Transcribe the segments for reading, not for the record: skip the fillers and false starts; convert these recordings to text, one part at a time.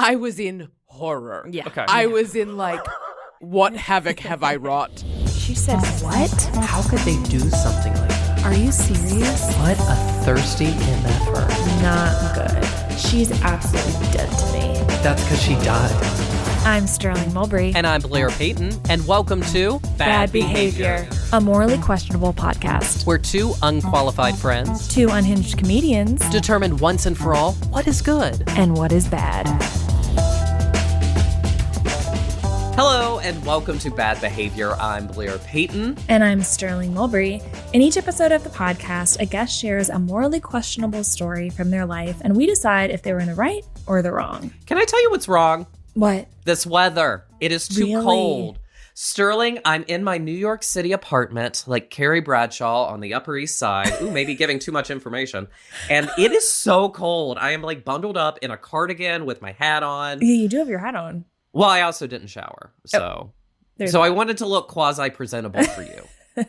I was in horror. Yeah. Okay. I was in like, what havoc have I wrought? She said, what? How could they do something like that? Are you serious? What a thirsty MFer. Not good. She's absolutely dead to me. That's because she died. I'm Sterling Mulberry. And I'm Blair Payton, and welcome to Bad Behavior, a morally questionable podcast. We're two unqualified friends, Two unhinged comedians, determined once and for all what is good and what is bad. Hello, and welcome to Bad Behavior. I'm Blair Payton. And I'm Sterling Mulberry. In each episode of the podcast, a guest shares a morally questionable story from their life, and we decide if they were in the right or the wrong. Can I tell you what's wrong? What? This weather. It is too Really? cold. Sterling, I'm in my New York City apartment, like Carrie Bradshaw on the Upper East Side. Ooh, maybe giving too much information. And it is so cold. I am like bundled up in a cardigan with my hat on. Yeah, you do have your hat on. Well, I also didn't shower. So I wanted to look quasi-presentable for you.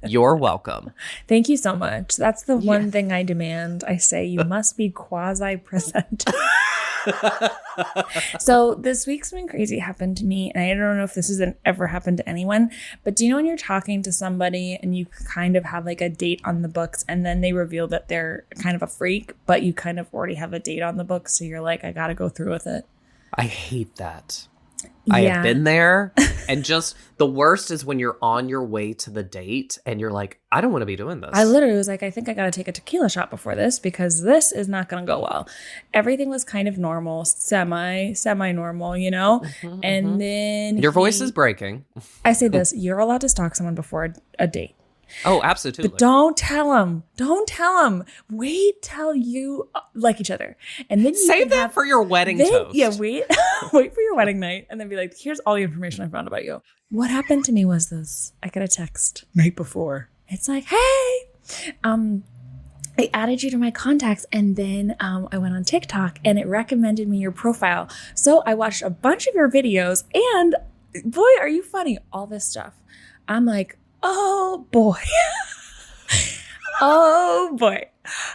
You're welcome. Thank you so much. That's the one thing I demand. I say you must be quasi-presentable. So this week something crazy happened to me, and I don't know if this has ever happened to anyone, but do you know when you're talking to somebody and you kind of have like a date on the books and then they reveal that they're kind of a freak, but you kind of already have a date on the books, so you're like, I gotta go through with it. I hate that. I have been there. And just the worst is when you're on your way to the date and you're like, I don't want to be doing this. I literally was like, I think I got to take a tequila shot before this because this is not going to go well. Everything was kind of normal, semi-normal, you know? And then your voice is breaking. I say this, you're allowed to stalk someone before a date. Oh, absolutely. But don't tell them. Don't tell them. Wait till you like each other. And then you save that for your wedding toast. Yeah, wait for your wedding night and then be like, here's all the information I found about you. What happened to me was this. I got a text night before. It's like, hey, I added you to my contacts, and then I went on TikTok and it recommended me your profile. So I watched a bunch of your videos and boy, are you funny. All this stuff. I'm like, oh boy. Oh boy.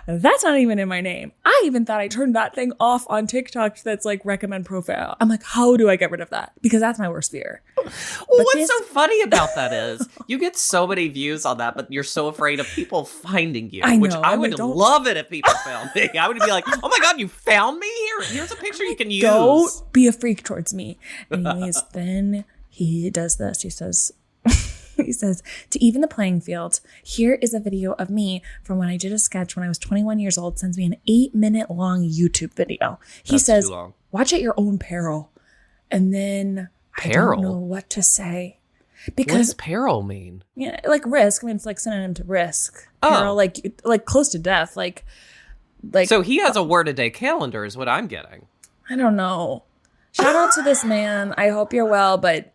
That's not even in my name. I even thought I turned that thing off on TikTok that's like recommend profile. I'm like, how do I get rid of that? Because that's my worst fear. Well, what's so funny about that is you get so many views on that, but you're so afraid of people finding you. I know. Which I I'm would like, love it if people found me. I would be like, oh my God, you found me? Here's a picture you can use. Don't be a freak towards me. Anyways, then he does this. He says, to even the playing field, here is a video of me from when I did a sketch when I was 21 years old, sends me an 8-minute long YouTube video. He says, watch at your own peril. And then peril? I don't know what to say. Because, what does peril mean? Yeah, like risk. I mean, it's like synonym to risk. Peril, like close to death. Like. So he has a word-a-day calendar is what I'm getting. I don't know. Shout out to this man. I hope you're well, but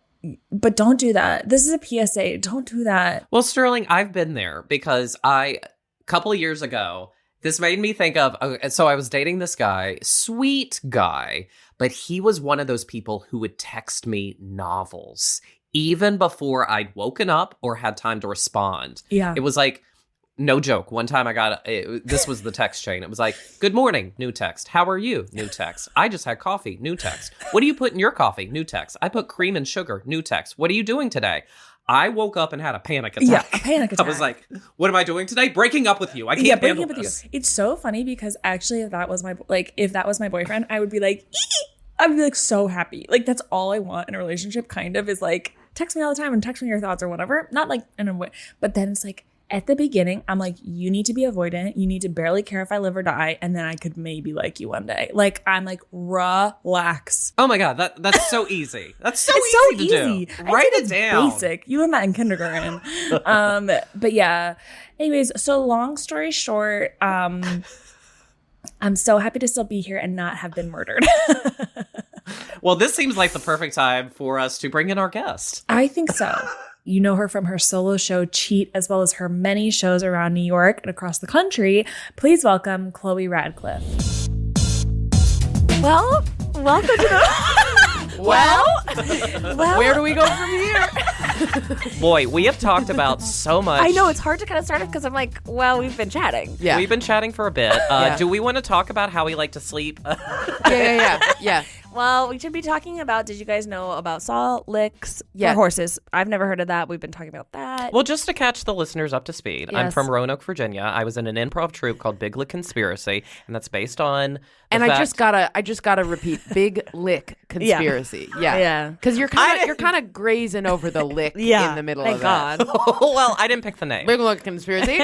don't do that. This is a PSA. Don't do that. Well, Sterling, I've been there because a couple of years ago, this made me think of, so I was dating this guy, sweet guy, but he was one of those people who would text me novels even before I'd woken up or had time to respond. Yeah. It was like, no joke. One time I got, this was the text chain. It was like, good morning, new text. How are you? New text. I just had coffee, new text. What do you put in your coffee? New text. I put cream and sugar, new text. What are you doing today? I woke up and had a panic attack. Yeah, a panic attack. I was like, what am I doing today? Breaking up with you. I can't handle this. It's so funny because actually if that was my boyfriend, I would be like, I'd be like so happy. Like that's all I want in a relationship kind of is like, text me all the time and text me your thoughts or whatever. Not like in a way, but then it's like, at the beginning, I'm like, you need to be avoidant. You need to barely care if I live or die. And then I could maybe like you one day. Like, I'm like, relax. Oh my God, that's so easy. That's so easy to do. Write it down. Basic. You learned that in kindergarten. But yeah. Anyways, so long story short, I'm so happy to still be here and not have been murdered. Well, this seems like the perfect time for us to bring in our guest. I think so. You know her from her solo show, Cheat, as well as her many shows around New York and across the country. Please welcome Chloe Radcliffe. Well, welcome to the... Well, Well, Where do we go from here? Boy, we have talked about so much. I know it's hard to kind of start it because I'm like, well, we've been chatting. Yeah. We've been chatting for a bit. Yeah. Do we want to talk about how we like to sleep? Yeah. Well, we should be talking about, did you guys know about salt licks Yeah. for horses? I've never heard of that. We've been talking about that. Well, just to catch the listeners up to speed, I'm Yes. from Roanoke, Virginia. I was in an improv troupe called Big Lick Conspiracy, and that's based on. And I just gotta repeat, big lick conspiracy. Yeah. Yeah. Because you're kind of grazing over the lick in the middle Thank of that. God. well, I didn't pick the name. Big lick conspiracy.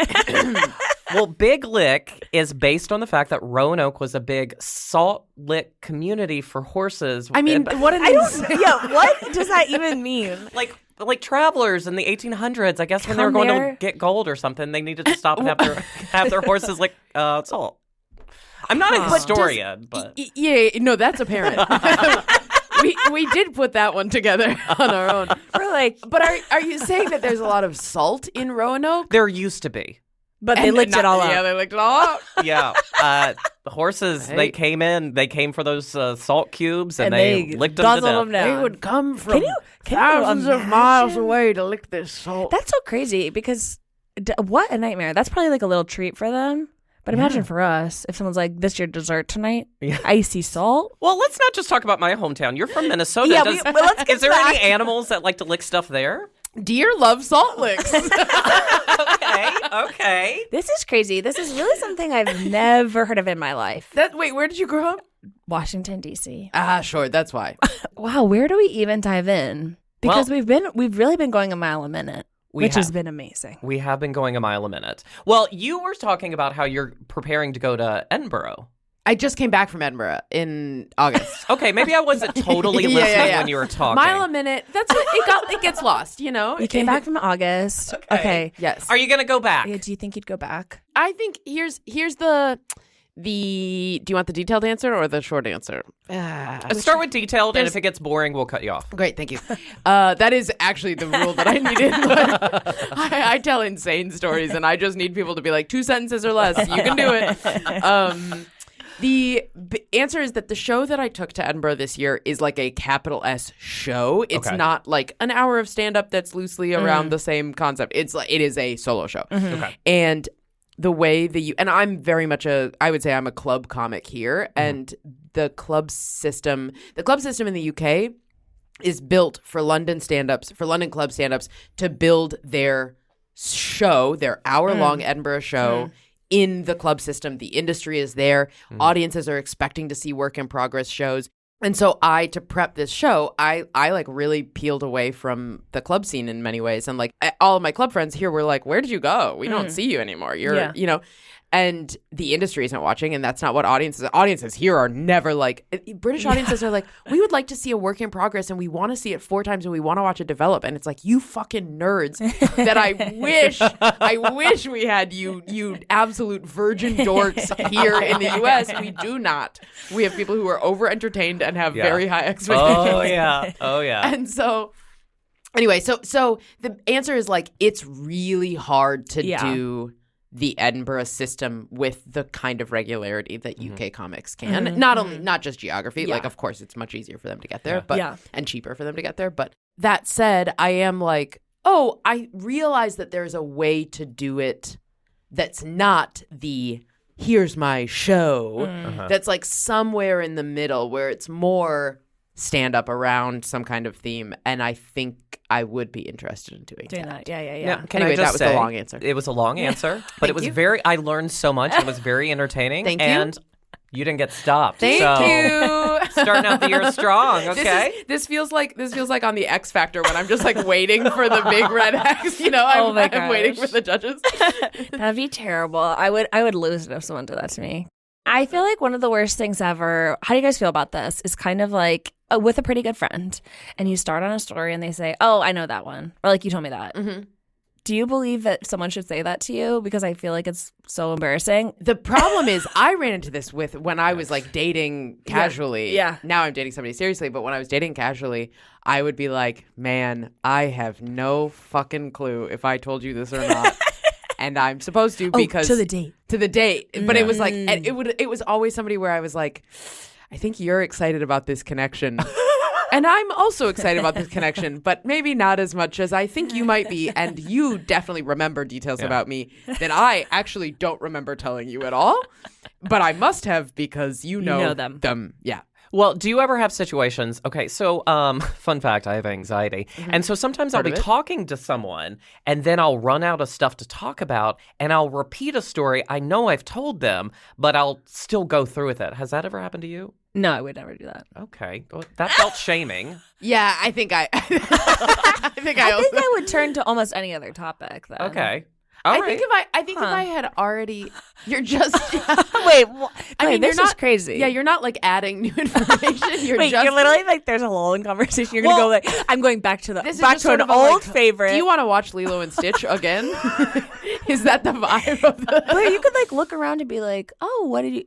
Well, Big Lick is based on the fact that Roanoke was a big salt lick community for horses. I mean, what an What does that even mean? like travelers in the 1800s, I guess when they were Come going there. to get gold or something, they needed to stop and have their horses lick salt. I'm not a historian, but Yeah, no, that's apparent. we did put that one together on our own. We're like, But are you saying that there's a lot of salt in Roanoke? there used to be. but they licked it all up. Yeah, they licked it all up. Yeah, the horses Hey. they came for those salt cubes and, And they they licked them to guzzled death. them down. They would come from you thousands of miles imagine? away to lick this salt. That's so crazy because what a nightmare. That's probably like a little treat for them. But imagine for us, if someone's like, this your dessert tonight? Yeah. Icy salt? Well, let's not just talk about my hometown. You're from Minnesota. Yeah, but let's get is there to any that. animals that like to lick stuff there? Deer love salt licks. Okay. This is crazy. This is really something I've never heard of in my life. Wait, where did you grow up? Washington, D.C. Sure, that's why. Wow, where do we even dive in? Because we've really been going a mile a minute, which has been amazing. We have been going a mile a minute. Well, you were talking about how you're preparing to go to Edinburgh. I just came back from Edinburgh in August. Okay, maybe I wasn't totally Yeah, listening yeah. when you were talking. Mile a minute. That's what it gets lost, you know? You came back from August. Okay. Yes. Are you going to go back? Yeah, do you think you'd go back? I think here's the do you want the detailed answer or the short answer? Let's start with detailed, and if it gets boring, we'll cut you off. Great, thank you. That is actually the rule that I needed. I tell insane stories, and I just need people to be like 2 sentences or less. You can do it. The answer is that the show that I took to Edinburgh this year is like a capital S show. It's Okay. not like an hour of stand-up that's loosely around the same concept. It is a solo show. Okay. And the way and I'm very much I would say I'm a club comic here, and the club system in the UK is built for London club stand-ups to build their show, their hour-long Edinburgh show in the club system. The industry is there. Audiences are expecting to see work in progress shows. And so to prep this show, I like really peeled away from the club scene in many ways. And like all of my club friends here were like, where did you go? We don't see you anymore. You're, and the industry isn't watching, and that's not what audiences here are never like. British audiences are like, we would like to see a work in progress, and we want to see it 4 times, and we want to watch it develop. And it's like, you fucking nerds that I wish we had you absolute virgin dorks here in the US. We do not. We have people who are over entertained and have very high expectations. Oh yeah. And so anyway, so the answer is like, it's really hard to do the Edinburgh system with the kind of regularity that UK comics can. Not just geography. Like, of course, it's much easier for them to get there, and cheaper for them to get there. But that said, I am like, I realize that there's a way to do it that's not the here's my show. That's like somewhere in the middle where it's more stand up around some kind of theme, and I think I would be interested in doing that. Yeah. Now, can Anyway, I just that was say, the long answer. It was a long answer, but it was I learned so much. It was very entertaining. Thank you. And you didn't get stopped. Thank so, you. Starting out the year strong, okay? This feels like on the X Factor when I'm just like waiting for the big red X. I'm waiting for the judges. That'd be terrible. I would lose it if someone did that to me. I feel like one of the worst things ever, how do you guys feel about this, is kind of like with a pretty good friend, and you start on a story and they say, oh, I know that one. Or like, you told me that. Mm-hmm. Do you believe that someone should say that to you? Because I feel like it's so embarrassing. The problem is I ran into this when I was like dating casually. Yeah. Now I'm dating somebody seriously, but when I was dating casually, I would be like, man, I have no fucking clue if I told you this or not. And I'm supposed to because to the date. But it was like, and it was always somebody where I was like, I think you're excited about this connection. And I'm also excited about this connection, but maybe not as much as I think you might be. And you definitely remember details about me that I actually don't remember telling you at all. But I must have because you know them. Yeah. Well, do you ever have situations? Okay, so fun fact, I have anxiety. And so sometimes I'll be talking to someone and then I'll run out of stuff to talk about and I'll repeat a story I know I've told them, but I'll still go through with it. Has that ever happened to you? No, I would never do that. Okay. Well, that felt shaming. Yeah, I think I think I would turn to almost any other topic then. Okay. I think if I had already, you're just Wait, I mean, this you're is not crazy. Yeah, you're not like adding new information. You're Wait, just you're literally like there's a lull in conversation. You're gonna go like, I'm going back to This is back just to sort an of a, old like, favorite. Do you want to watch Lilo and Stitch again? Is that the vibe of the? Where you could like look around and be like, oh, what do you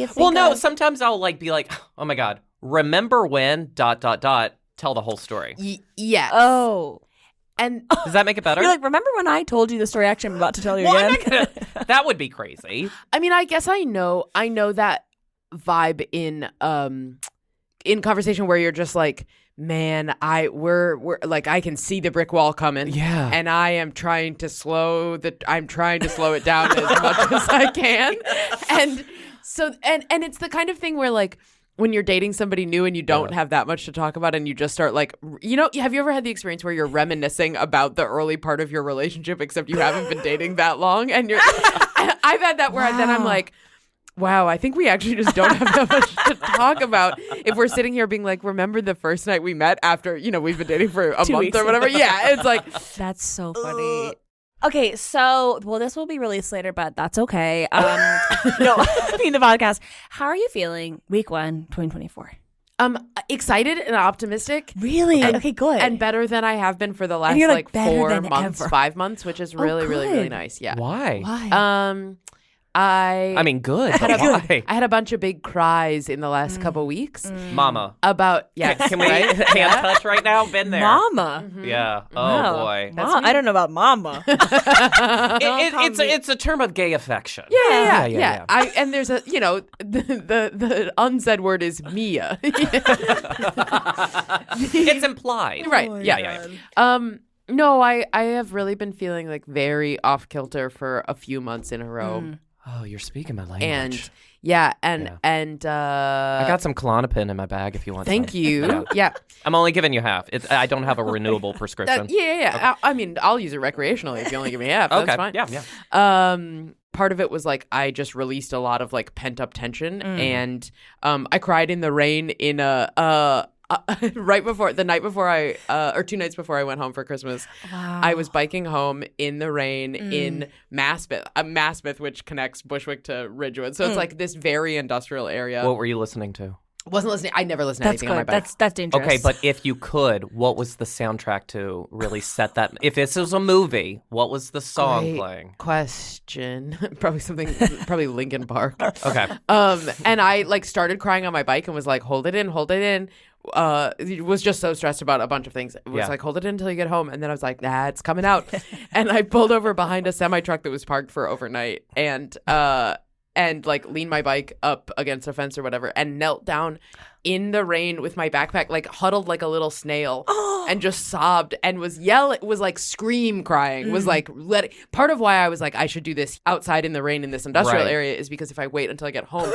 think? Well, no, of? sometimes I'll like be like, oh my God, remember when ... Tell the whole story. Yes. Oh. And Does that make it better? You're like, remember when I told you the story actually I'm about to tell you Well, I'm again? not gonna- that would be crazy. I mean, I guess I know that vibe in conversation where you're just like, man, we're like, I can see the brick wall coming. Yeah. And I'm trying to slow it down as much as I can. And so and it's the kind of thing where like when you're dating somebody new and you don't have that much to talk about and you just start like, have you ever had the experience where you're reminiscing about the early part of your relationship except you haven't been dating that long? And I've had that where then I'm like, wow, I think we actually just don't have that much to talk about if we're sitting here being like, remember the first night we met after, we've been dating for a 2 month weeks. or whatever. Yeah, it's like. That's so funny. Okay, so, this will be released later, but that's okay. No, I mean the podcast. How are you feeling week 1, 2024? Excited and optimistic. Really? Okay, good. And better than I have been for the last like 4 months, ever. 5 months, which is really, really, really nice. Yeah. Why? I I mean, good. had but why? I had a bunch of big cries in the last couple weeks Mama. about Can we hand touch right now? Been there. Mama. Yeah. Oh, Wow. boy. I don't know about mama. It's a term of gay affection. Yeah. And there's a the unsaid word is Mia. It's implied. Right. Oh my yeah. God. No, I have really been feeling like very off kilter for a few months in a row. Oh, you're speaking my language. And and I got some Klonopin in my bag if you want. thank some. you. Yeah. I'm only giving you half. I don't have a renewable prescription. Yeah. I mean, I'll use it recreationally if you only give me half. Okay. That's fine. Yeah. Part of it was like I just released a lot of like pent up tension, and I cried in the rain in a. Right before the night before or 2 nights before I went home for Christmas, I was biking home in the rain in Maspeth, which connects Bushwick to Ridgewood. So it's like this very industrial area. What were you listening to? Wasn't listening. I never listened to anything on my bike. That's dangerous. Okay, but if you could, what was the soundtrack to really set that? If this was a movie, what was the song Great playing? Question. Probably Linkin Park. Okay. And I like started crying on my bike and was like, hold it in. Was just so stressed about a bunch of things. It was like, hold it in until you get home. And then I was like, nah, it's coming out. And I pulled over behind a semi truck that was parked for overnight and like leaned my bike up against a fence or whatever and knelt down in the rain with my backpack, like huddled like a little snail and just sobbed and was like scream crying, was like part of why I was like, I should do this outside in the rain in this industrial area is because if I wait until I get home,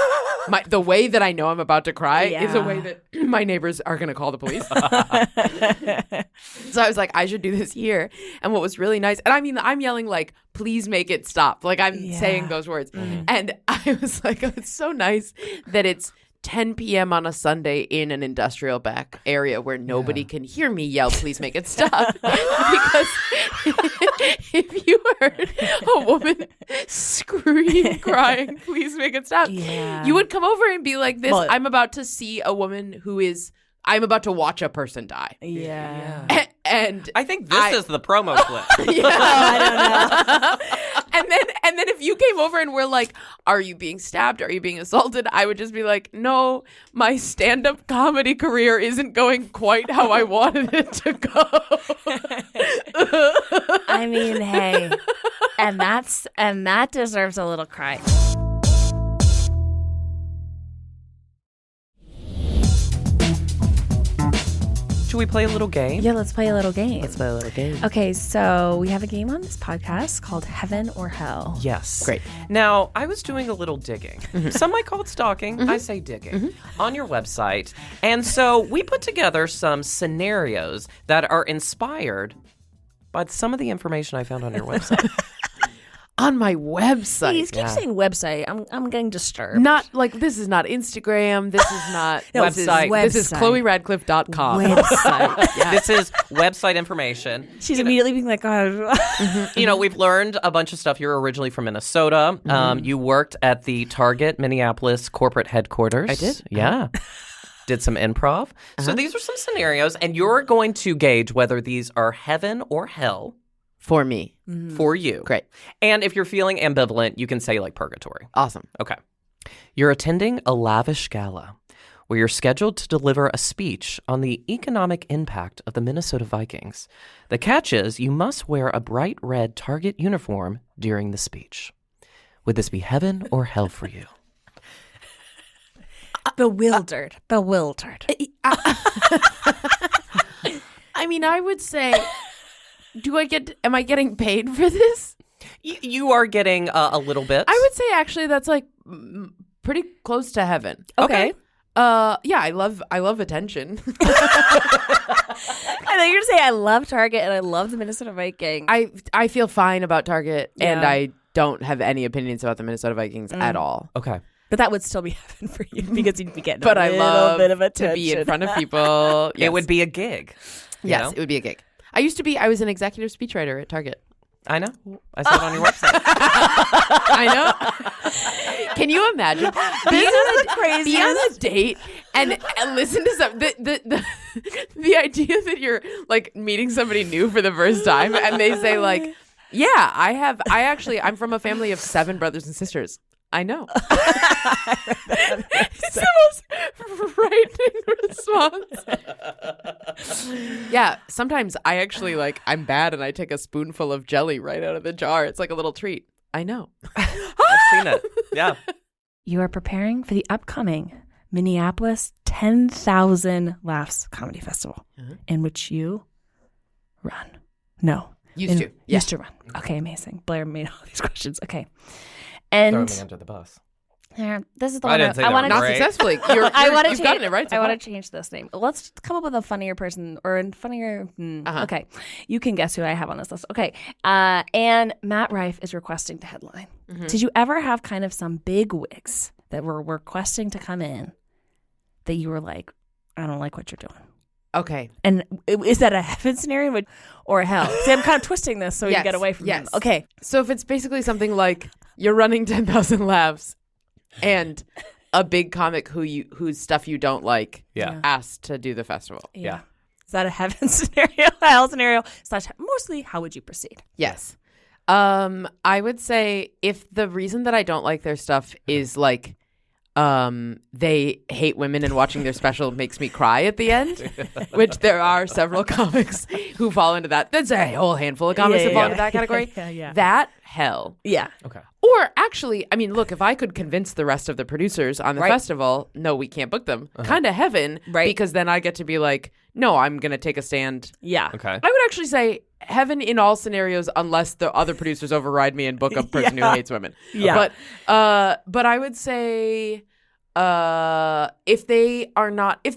the way that I know I'm about to cry is a way that my neighbors are going to call the police. So I was like, I should do this here. And what was really nice, and I mean, I'm yelling like, please make it stop. Like I'm saying those words. And I was like, oh, it's so nice that it's 10 p.m. on a Sunday in an industrial back area where nobody can hear me yell, please make it stop. Because if you heard a woman scream, crying, please make it stop, you would come over and be like this. I'm about to see a woman I'm about to watch a person die. Yeah. And I think this is the promo clip. I don't know. And then if you came over and were like, are you being stabbed? Are you being assaulted? I would just be like, no, my stand-up comedy career isn't going quite how I wanted it to go. I mean, hey, and that deserves a little cry. Should we play a little game? Yeah, let's play a little game. Let's play a little game. Okay, so we have a game on this podcast called Heaven or Hell. Yes. Great. Now, I was doing a little digging. Some might call it stalking. I say digging on your website. And so we put together some scenarios that are inspired by some of the information I found on your website. On my website. Please keep saying website. I'm getting disturbed. Not like this is not Instagram. This is not No, website. This is website. ChloeRadcliffe.com. Website. Yeah. This is website information. She's immediately being like, oh. You know, we've learned a bunch of stuff. You're originally from Minnesota. You worked at the Target Minneapolis corporate headquarters. I did. Yeah. Did some improv. So these are some scenarios, and you're going to gauge whether these are heaven or hell For me. for you. Great. And if you're feeling ambivalent, you can say like purgatory. Awesome. Okay. You're attending a lavish gala where you're scheduled to deliver a speech on the economic impact of the Minnesota Vikings. The catch is you must wear a bright red Target uniform during the speech. Would this be heaven or hell for you? Bewildered. I mean, I would say, am I getting paid for this? You are getting a little bit. I would say actually that's like pretty close to heaven. Okay. Yeah, I love attention. I thought you were going to say I love Target and I love the Minnesota Vikings. I feel fine about Target, and Yeah. I don't have any opinions about the Minnesota Vikings at all. Okay. But that would still be heaven for you because you'd be getting But a I little love bit of to attention. be in front of people. It would be a gig. you Yes, know? it would be a gig. I was an executive speechwriter at Target. I know. I saw it on your website. I know. Can you imagine being on a date and listen to some the idea that you're like meeting somebody new for the first time and they say like, yeah, I'm from a family of 7 brothers and sisters. I know. It's the most frightening response. Yeah, sometimes I actually I'm bad and I take a spoonful of jelly right out of the jar. It's like a little treat. I know. I've seen it. Yeah. You are preparing for the upcoming Minneapolis 10,000 Laughs Comedy Festival, in which you run. No. Used to. Yeah. Used to run. Okay, amazing. Blair made all these questions. Okay. And Throw me under the bus. This is the I one didn't say that want Not Right. successfully. I want to You've gotten it right. So I far. want to change this name. Let's come up with a funnier person or a funnier. Uh-huh. Okay, you can guess who I have on this list. Okay, and Matt Rife is requesting to headline. Mm-hmm. Did you ever have kind of some big wigs that were requesting to come in that you were like, I don't like what you're doing? Okay. And is that a heaven scenario or a hell? See, I'm kind of twisting this so we can get away from yes. them. Okay. So if it's basically something like you're running 10,000 laughs and a big comic whose stuff you don't like Yeah. asked to do the festival. Yeah. Is that a heaven scenario, a hell scenario? Mostly, how would you proceed? Yes. I would say if the reason that I don't like their stuff is like they hate women and watching their special makes me cry at the end, which there are several comics who fall into that. There's a whole handful of comics that fall into that category. Yeah. That hell. Yeah. Okay. Or actually, I mean, look, if I could convince the rest of the producers on the Right. festival, no, we can't book them, kind of heaven, Right. because then I get to be like, no, I'm going to take a stand. Yeah. Okay. I would actually say heaven in all scenarios, unless the other producers override me and book a person who hates women. Yeah. But I would say if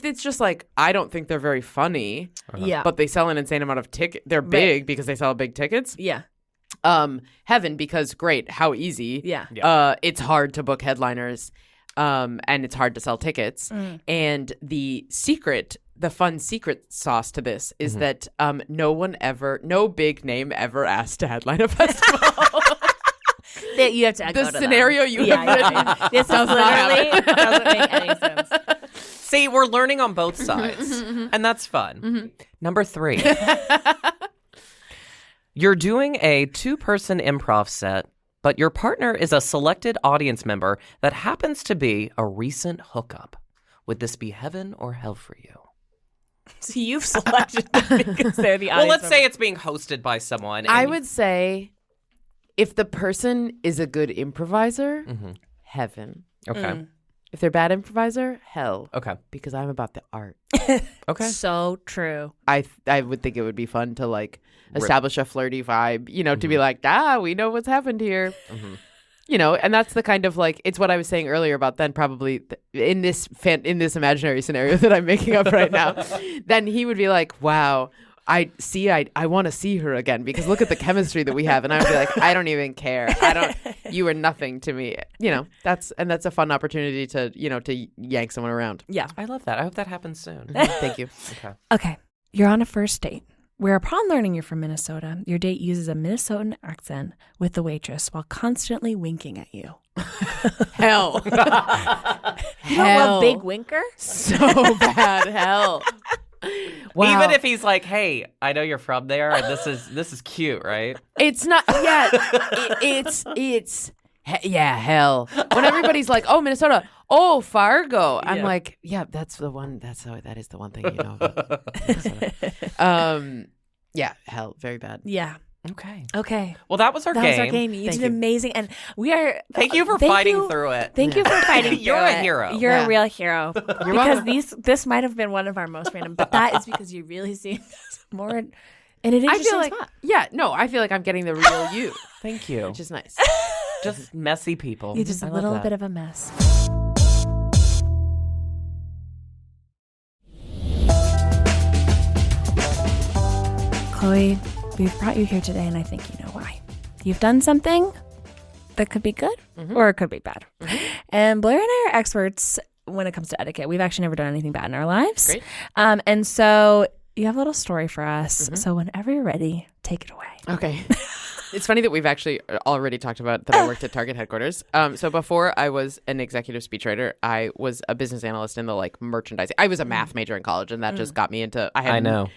it's just like, I don't think they're very funny, Yeah. but they sell an insane amount of tickets. They're big because they sell big tickets. Yeah. Heaven, because great, how easy. Yeah. It's hard to book headliners, and it's hard to sell tickets. And the fun secret sauce to this is that no big name ever asked to headline a festival. That you have to echo The to scenario them. you have written This does is not literally doesn't make any sense. See, we're learning on both sides, and that's fun. Number 3. You're doing a 2-person improv set, but your partner is a selected audience member that happens to be a recent hookup. Would this be heaven or hell for you? So you've selected them because they're the audience. Well, let's say it's being hosted by someone. I would say if the person is a good improviser, heaven. Okay. If they're bad improviser, hell. Okay. Because I'm about the art. Okay. So true. I would think it would be fun to like establish a flirty vibe, to be like, we know what's happened here. And that's the kind of like, it's what I was saying earlier about then probably in this imaginary scenario that I'm making up right now, then he would be like, wow, I want to see her again because look at the chemistry that we have. And I would be like, I don't even care. You are nothing to me. That's a fun opportunity to yank someone around. Yeah. I love that. I hope that happens soon. Thank you. Okay. You're on a first date where, upon learning you're from Minnesota, your date uses a Minnesotan accent with the waitress while constantly winking at you. Hell. You don't love big winker? So bad. Hell. Wow. Even if he's like, hey, I know you're from there and this is cute, right? It's not yet. Yeah, hell. When everybody's like, oh, Minnesota, oh, Fargo. I'm like, yeah, that's the one. That is the one thing you know about Minnesota. Yeah, hell, very bad. Yeah. Okay. Well, that was our game. That was our game. You did amazing. And we are... Thank you for fighting through it. Thank you for fighting through it. You're a hero. You're a real hero. Because this might have been one of our most random, but that is because you really seem more in an interesting spot. Yeah, no, I feel like I'm getting the real you. Thank you. Which is nice. Just messy people. You're just a little bit of a mess. Chloe, we've brought you here today, and I think you know why. You've done something that could be good or it could be bad. And Blair and I are experts when it comes to etiquette. We've actually never done anything bad in our lives. Great. And so you have a little story for us. So whenever you're ready, take it away. Okay. It's funny that we've actually already talked about that I worked at Target headquarters. So before I was an executive speechwriter, I was a business analyst in the like merchandising. I was a math major in college, and that just got me into. I know.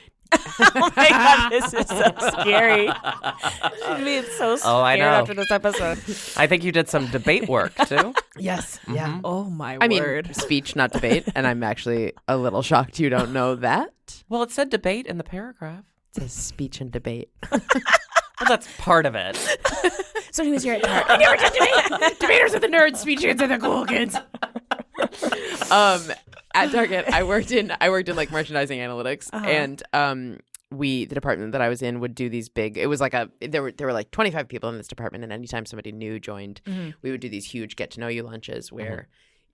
Oh my God, this is so scary. Should be so scared I know. after this episode. I think you did some debate work too. Yes. Yeah. Oh my I word. mean, speech, not debate, and I'm actually a little shocked you don't know that. Well, it said debate in the paragraph. It says speech and debate. Well, that's part of it. So he was here at Target. Debaters are the nerds, speech kids are the cool kids. At Target, I worked in like merchandising analytics, and the department that I was in would do these big. It was like there were like 25 people in this department, and anytime somebody new joined, we would do these huge get to know you lunches where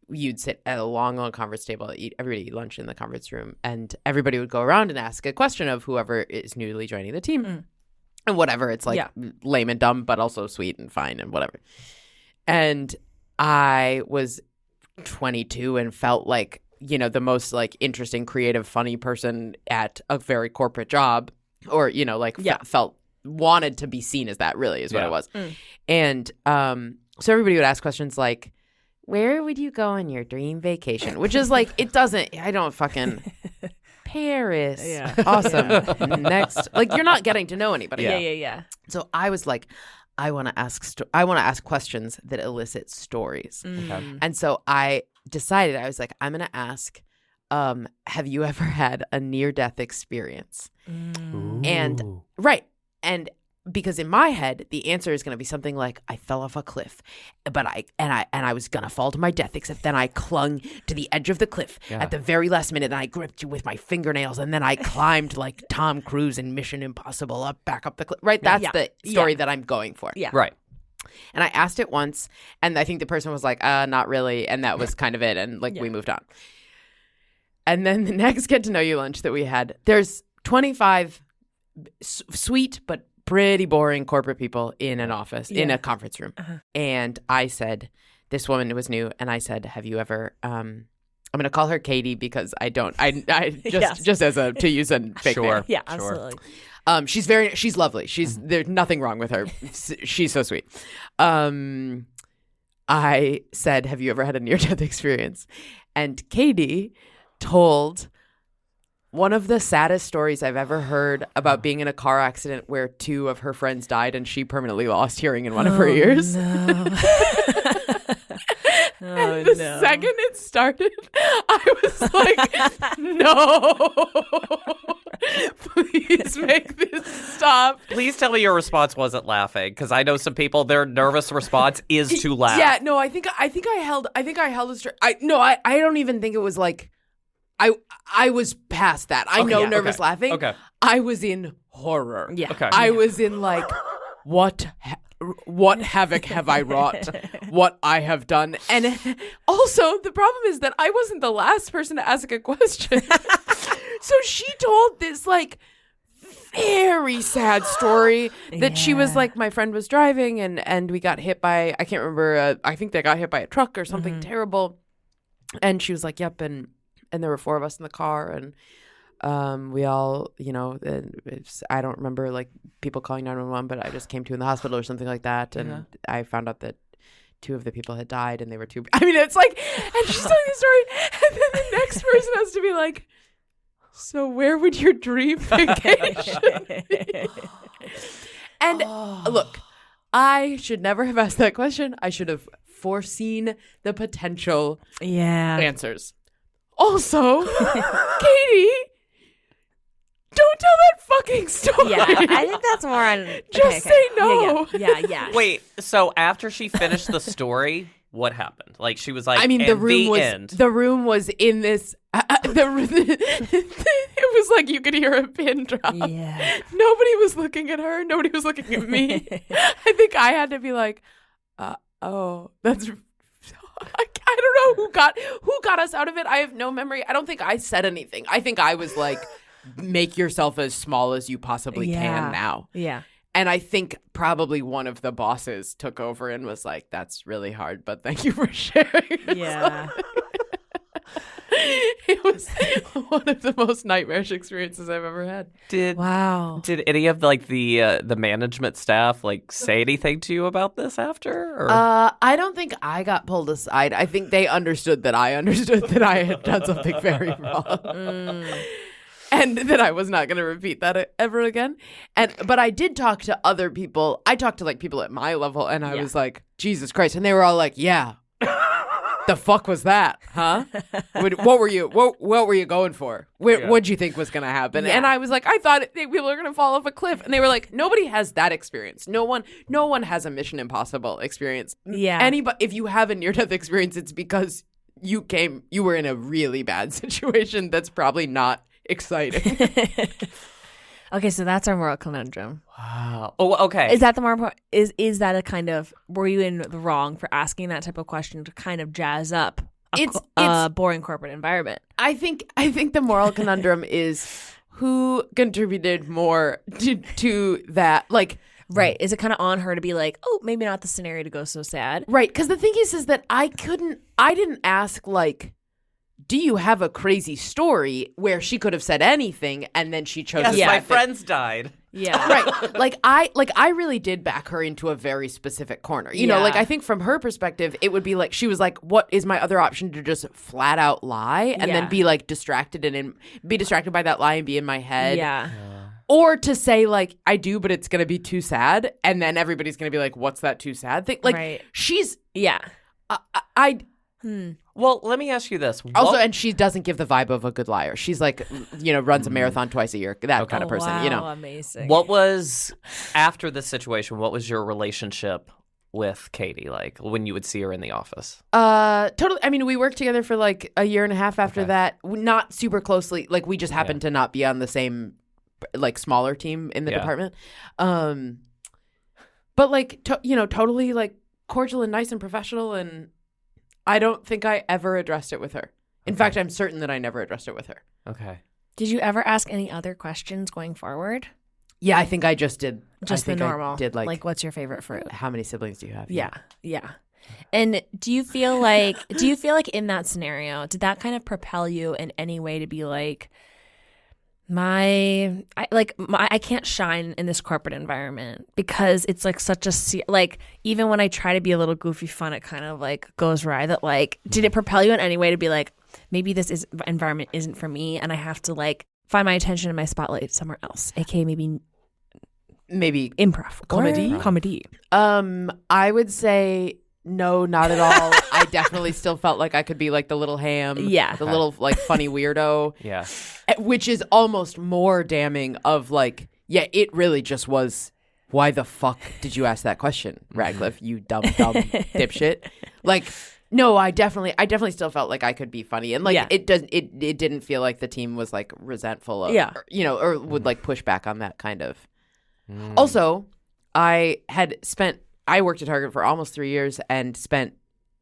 you'd sit at a long conference table, everybody eat lunch in the conference room, and everybody would go around and ask a question of whoever is newly joining the team. And whatever, it's like lame and dumb, but also sweet and fine and whatever. And I was 22 and felt like, the most like interesting, creative, funny person at a very corporate job, or, wanted to be seen as that, really is what it was. And so everybody would ask questions like, where would you go on your dream vacation? Which is like, I don't fucking... Paris. Yeah. Awesome. Next. Like, you're not getting to know anybody. Yeah. So I was like, I want to ask questions that elicit stories. And so I decided, I was like, I'm going to ask, have you ever had a near-death experience? And because in my head, the answer is going to be something like, I fell off a cliff, but I was going to fall to my death, except then I clung to the edge of the cliff at the very last minute, and I gripped with my fingernails, and then I climbed like Tom Cruise in Mission Impossible back up the cliff. Right? That's the story that I'm going for. Yeah. Right. And I asked it once, and I think the person was like, not really, and that was kind of it, and like we moved on. And then the next get to know you lunch that we had, there's 25 sweet but pretty boring corporate people in an office, in a conference room. And I said, this woman was new, and I said, have you ever, I'm going to call her Katie because just as a, to use a fake name. Yeah, absolutely. She's lovely. There's nothing wrong with her. She's so sweet. I said, have you ever had a near-death experience? And Katie told one of the saddest stories I've ever heard about being in a car accident where two of her friends died and she permanently lost hearing in one of her ears. No. And the second it started, I was like, no, please make this stop. Please tell me your response wasn't laughing, because I know some people, their nervous response is to laugh. Yeah, no, I think I held a straight. I don't even think it was like I was past that. I know nervous laughing. Okay. I was in horror. Yeah. Okay. I was in like what havoc have I wrought? What I have done. And also the problem is that I wasn't the last person to ask a question. So she told this like very sad story that she was like, my friend was driving and we got hit by, I can't remember, I think they got hit by a truck or something terrible. And she was like, yep. And there were 4 of us in the car and we all, I don't remember like people calling 911, but I just came to in the hospital or something like that. And I found out that 2 of the people had died and they were 2. I mean, it's like, and she's telling the story. And then the next person has to be like, so where would your dream vacation be? And look, I should never have asked that question. I should have foreseen the potential answers. Also, Katie, don't tell that fucking story. Yeah, I think that's more on. Just say no. Yeah. Wait, so after she finished the story, what happened? Like, she was like, I mean, the room was in this. It was like you could hear a pin drop. Yeah. Nobody was looking at her. Nobody was looking at me. I think I had to be like, oh, that's. I don't know who got us out of it. I have no memory. I don't think I said anything. I think I was like, make yourself as small as you possibly can now. Yeah. And I think probably one of the bosses took over and was like, that's really hard, but thank you for sharing. Yeah. It was one of the most nightmarish experiences I've ever had. Did any of like the management staff like say anything to you about this after? Or? I don't think I got pulled aside. I think they understood that I understood that I had done something very wrong. And that I was not going to repeat that ever again. But I did talk to other people. I talked to like people at my level and I was like, Jesus Christ. And they were all like, yeah. The fuck was that, huh? What were you going for? What'd you think was going to happen? Yeah. And I was like, I thought people were going to fall off a cliff. And they were like, nobody has that experience. No one has a Mission Impossible experience. Yeah. If you have a near-death experience, it's because you were in a really bad situation that's probably not exciting. Okay, so that's our moral conundrum. Wow. Oh, okay. Is that the moral? Is that a kind of? Were you in the wrong for asking that type of question to kind of jazz up a boring corporate environment? I think the moral conundrum is who contributed more to that. Like, right? Is it kind of on her to be like, oh, maybe not the scenario to go so sad? Right? Because the thing is that I didn't ask like, do you have a crazy story where she could have said anything and then she chose? Yes, my friends died. Yeah. Right. Like I really did back her into a very specific corner. You know, like I think from her perspective, it would be like she was like, what is my other option to just flat out lie and then be like distracted and be distracted by that lie and be in my head. Yeah. Or to say like, I do, but it's going to be too sad. And then everybody's going to be like, what's that too sad thing? Like she's Well, let me ask you this. Also, and she doesn't give the vibe of a good liar. She's like, runs a marathon twice a year. That kind of person, Wow, amazing. What was, after this situation, what was your relationship with Katie like when you would see her in the office? Totally. I mean, we worked together for like a year and a half after that. Not super closely. Like we just happened to not be on the same like smaller team in the department. But like, totally like cordial and nice and professional, and I don't think I ever addressed it with her. In fact, I'm certain that I never addressed it with her. Okay. Did you ever ask any other questions going forward? Yeah, I think I just did. Just the normal. I did like, what's your favorite fruit? How many siblings do you have? Yeah. And do you feel like in that scenario, did that kind of propel you in any way to be like, I can't shine in this corporate environment because it's like such a like, even when I try to be a little goofy fun, it kind of like goes awry. That like, did it propel you in any way to be like, maybe this environment isn't for me and I have to like find my attention and my spotlight somewhere else, aka maybe improv, comedy. I would say No, not at all. I definitely still felt like I could be like the little ham. Yeah. The little like funny weirdo. Yeah. Which is almost more damning of like, yeah, it really just was, why the fuck did you ask that question, Radcliffe, you dumb dipshit? Like, no, I definitely still felt like I could be funny. And like, it didn't feel like the team was like resentful of, or would like push back on that kind of. Also, I worked at Target for almost 3 years and spent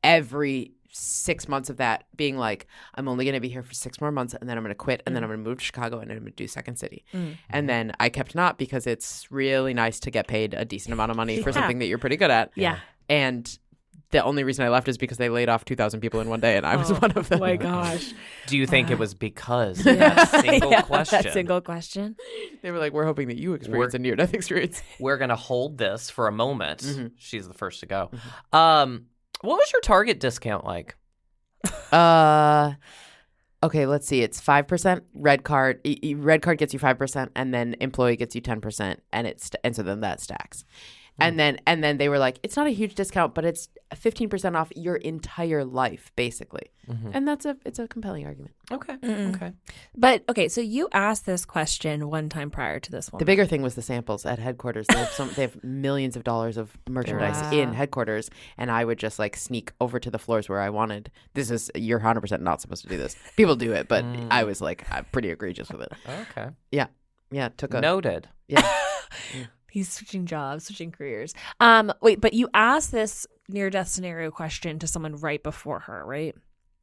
every 6 months of that being like, I'm only going to be here for 6 more months and then I'm going to quit and then I'm going to move to Chicago and I'm going to do Second City. And then I kept not because it's really nice to get paid a decent amount of money for something that you're pretty good at. Yeah. And the only reason I left is because they laid off 2,000 people in one day and I was one of them. Oh my gosh. Do you think it was because of that single question? That single question. They were like, we're hoping that you experience a near-death experience. We're going to hold this for a moment. She's the first to go. What was your Target discount like? Okay, let's see. It's 5%. Red card. Red card gets you 5%, and then employee gets you 10%, and so then that stacks. And then they were like, it's not a huge discount, but it's 15% off your entire life, basically. And it's a compelling argument. Okay. Okay. But okay, so you asked this question one time prior to this one. The bigger thing was the samples at headquarters. They have millions of dollars of merchandise in headquarters, and I would just like sneak over to the floors where I wanted. You're 100% not supposed to do this. People do it, but I was like, I'm pretty egregious with it. Okay. Yeah. Noted. Yeah. He's switching jobs, switching careers. Wait, but you asked this near-death scenario question to someone right before her, right?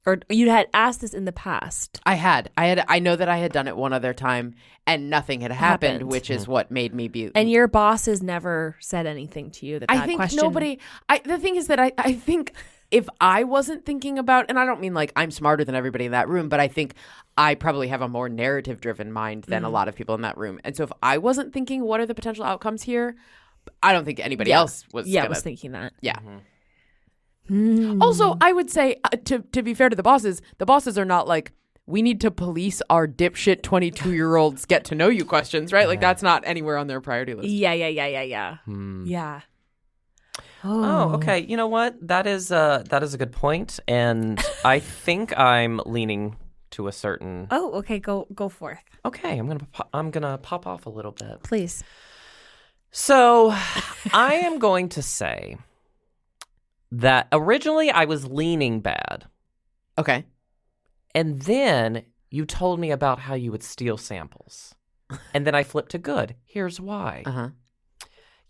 Or you had asked this in the past. I know that I had done it one other time and nothing had happened. Which is what made me be. And your bosses never said anything to you that I think question. Nobody. The thing is that I think if I wasn't thinking about, and I don't mean like I'm smarter than everybody in that room, but I think I probably have a more narrative driven mind than a lot of people in that room. And so if I wasn't thinking what are the potential outcomes here, I don't think anybody else was. Was thinking that. Yeah. Also, I would say to be fair to the bosses are not like, we need to police our dipshit 22-year-olds get to know you questions, right? Like that's not anywhere on their priority list. Yeah. Yeah. Oh, okay. You know what? That is a good point, and I think I'm leaning to a certain. Oh, okay. Go forth. Okay, I'm gonna pop off a little bit, please. So, I am going to say that originally I was leaning bad. Okay. And then you told me about how you would steal samples. And then I flipped to good. Here's why.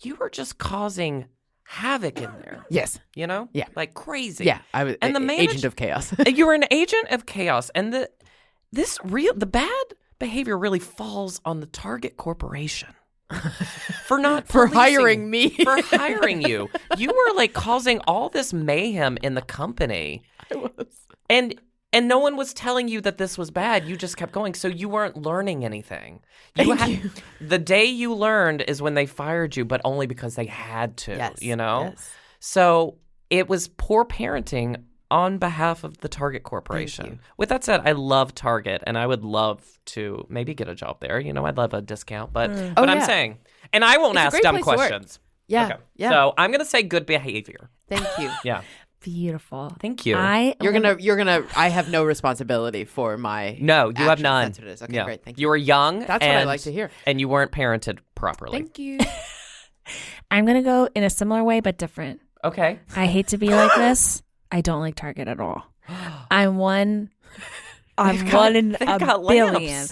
You were just causing hability in there. Yes. You know? Yeah. Like crazy. Yeah. I was agent of chaos. You were an agent of chaos. And the bad behavior really falls on the Target Corporation. For hiring me. For hiring you. You were like causing all this mayhem in the company. I was. And no one was telling you that this was bad. You just kept going. So you weren't learning anything. The day you learned is when they fired you, but only because they had to, you know? Yes. So it was poor parenting on behalf of the Target Corporation. With that said, I love Target, and I would love to maybe get a job there. You know, I'd love a discount, but I'm saying, and I won't ask dumb questions. Yeah. Okay. Yeah. So I'm going to say good behavior. Thank you. Yeah. Beautiful. Thank you. You're gonna. I have no responsibility for my. No, you have none. That's what it is. Okay, great. Thank you. You were young. That's what I like to hear. And you weren't parented properly. Thank you. I'm gonna go in a similar way, but different. Okay. I hate to be like this. I don't like Target at all. I'm one in a billion.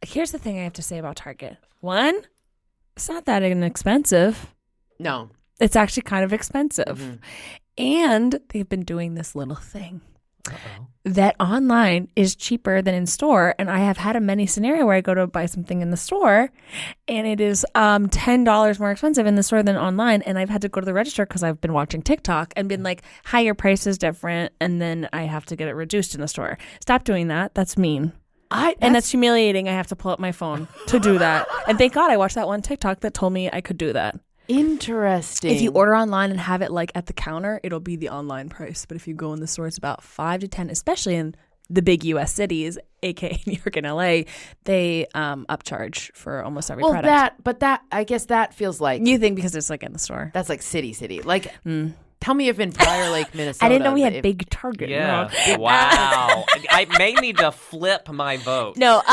Here's the thing I have to say about Target. One, it's not that inexpensive. No. It's actually kind of expensive. And they've been doing this little thing that online is cheaper than in store. And I have had a many scenario where I go to buy something in the store and it is $10 more expensive in the store than online. And I've had to go to the register because I've been watching TikTok and been like, hi, your price is different. And then I have to get it reduced in the store. Stop doing that. That's mean. And that's humiliating. I have to pull up my phone to do that. And thank God I watched that one TikTok that told me I could do that. Interesting. If you order online and have it like at the counter, it'll be the online price. But if you go in the store, it's about 5 to 10, especially in the big U.S. cities, aka New York and L.A. They upcharge for almost every product. I guess that feels like you think because it's like in the store. That's like city. Like Tell me if in Prior Lake, Minnesota. I didn't know we had big Target. Yeah. Wow. I may need to flip my vote. No,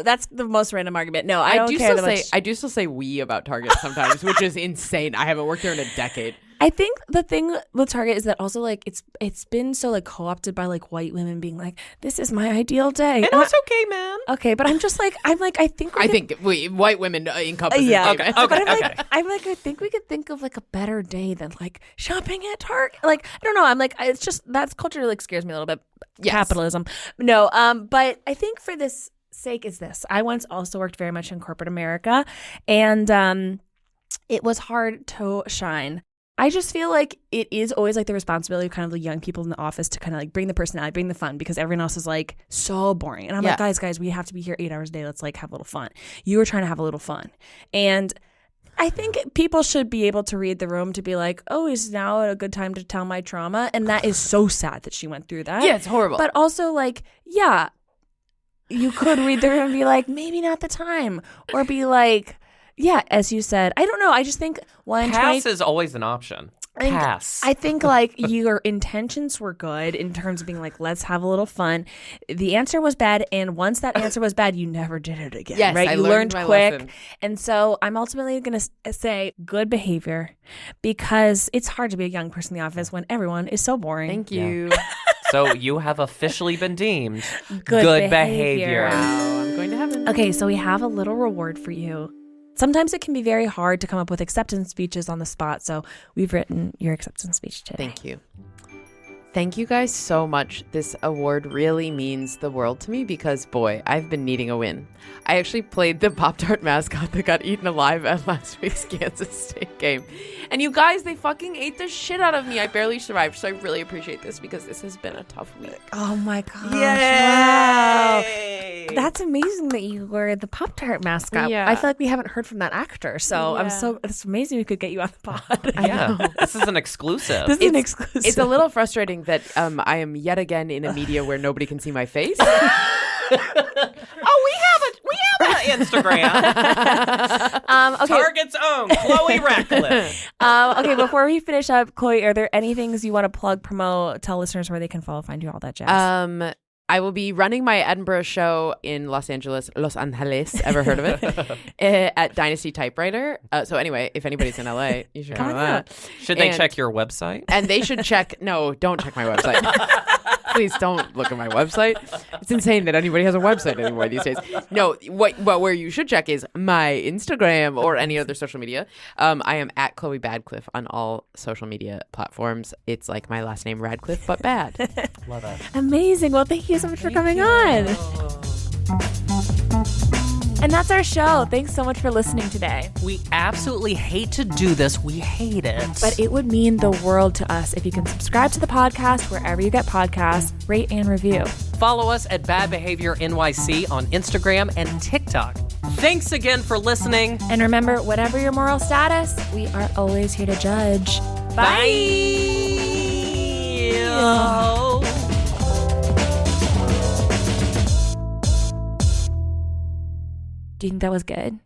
that's the most random argument. No, I don't care that much. I do still say we about Target sometimes, which is insane. I haven't worked there in a decade. I think the thing with Target is that also like it's been so like co-opted by like white women being like, this is my ideal day. And that's okay, man. Okay, but I'm like I think white women encompass yeah. okay. But I think we could think of like a better day than like shopping at Target. Like I don't know. I'm like it's just that's culture like scares me a little bit. Yes. Capitalism. No. But I think for this sake is this. I once also worked very much in corporate America, and it was hard to shine. I just feel like it is always like the responsibility of kind of the young people in the office to kind of like bring the personality, bring the fun, because everyone else is like so boring. And I'm like, guys, we have to be here 8 hours a day. Let's like have a little fun. You were trying to have a little fun. And I think people should be able to read the room to be like, oh, is now a good time to tell my trauma? And that is so sad that she went through that. Yeah, it's horrible. But also like, yeah, you could read the room and be like, maybe not the time. Or be like, yeah, as you said, I don't know. I just think pass is always an option. Pass. I think like your intentions were good in terms of being like, let's have a little fun. The answer was bad, and once that answer was bad, you never did it again. Yes, right? I You learned my quick, lesson. and so I'm ultimately going to say good behavior, because it's hard to be a young person in the office when everyone is so boring. Thank you. So you have officially been deemed good behavior. Wow, I'm going to heaven. Okay, so we have a little reward for you. Sometimes it can be very hard to come up with acceptance speeches on the spot, so we've written your acceptance speech today. Thank you. Thank you guys so much. This award really means the world to me because, boy, I've been needing a win. I actually played the Pop-Tart mascot that got eaten alive at last week's Kansas State game. And you guys, they fucking ate the shit out of me. I barely survived, so I really appreciate this because this has been a tough week. Oh my gosh. Yay! Wow. That's amazing that you were the Pop-Tart mascot. Yeah. I feel like we haven't heard from that actor, so it's amazing we could get you on the pod. Yeah, this is an exclusive. This is an exclusive. It's a little frustrating that I am yet again in a media where nobody can see my face. Oh, we have an Instagram. Okay. Target's own Chloe Radcliffe. Okay, before we finish up, Chloe, are there any things you want to plug, promote, tell listeners where they can follow, find you, all that jazz? I will be running my Edinburgh show in Los Angeles. Ever heard of it? At Dynasty Typewriter. So anyway, if anybody's in LA, you should know that. Should they check your website? And they should check. No, don't check my website. Please don't look at my website. It's insane that anybody has a website anymore these days. No, where you should check is my Instagram or any other social media. I am at Chloe Radcliffe on all social media platforms. It's like my last name, Radcliffe, but bad. Love it. Amazing. Well, thank you so much for coming on. And that's our show. Thanks so much for listening today. We absolutely hate to do this. We hate it. But it would mean the world to us if you can subscribe to the podcast wherever you get podcasts, rate and review. Follow us at Bad Behavior NYC on Instagram and TikTok. Thanks again for listening. And remember, whatever your moral status, we are always here to judge. Bye. Do you think that was good?